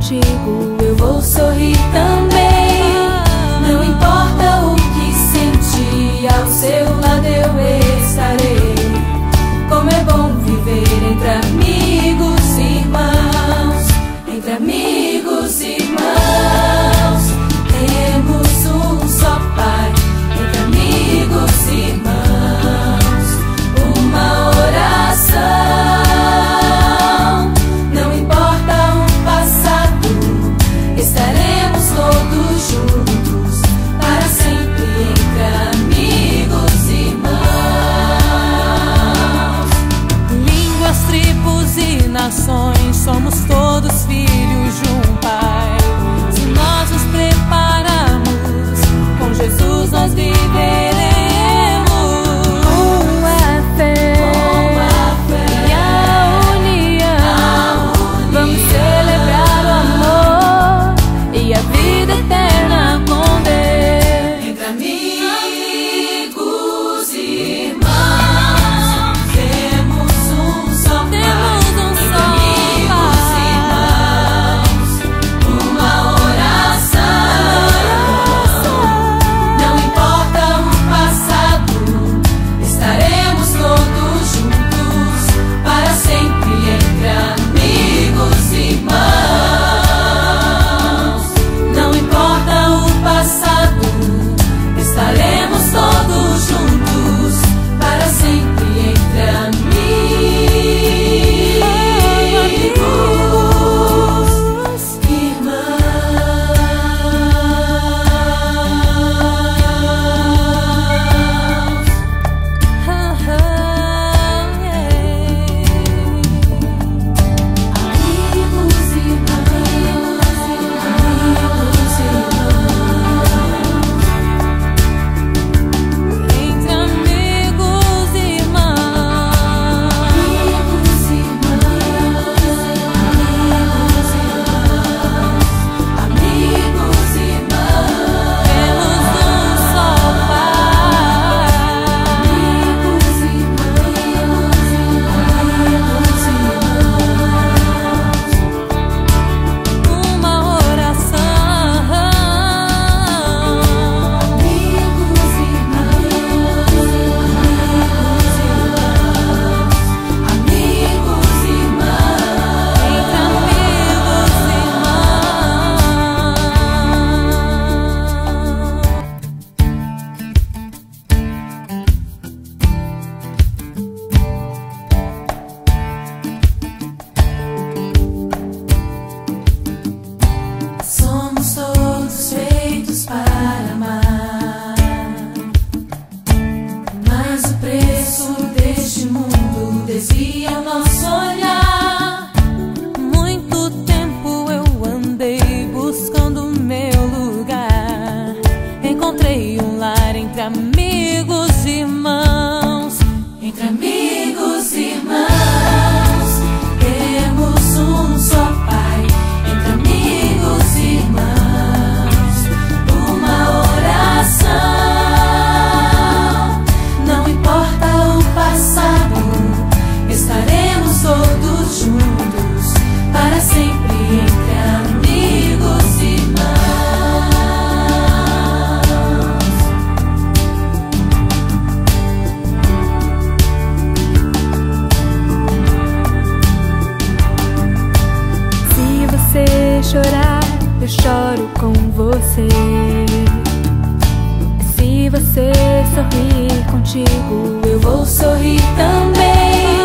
contigo, eu vou sorrir também. Não importa o que sentir, ao seu lado eu estarei. Como é bom viver entre amigos e irmãos, entre amigos e irmãos. Temos um só Pai, entre amigos e irmãos. Uma oração, não importa o passado, estaremos todos juntos para sempre entre amigos e irmãos. Línguas, tribos e nações, somos todos filhos de um Pai. Se nós nos prepararmos, com Jesus nós viveremos. Chorar, eu choro com você. Se você sorrir contigo, eu vou sorrir também.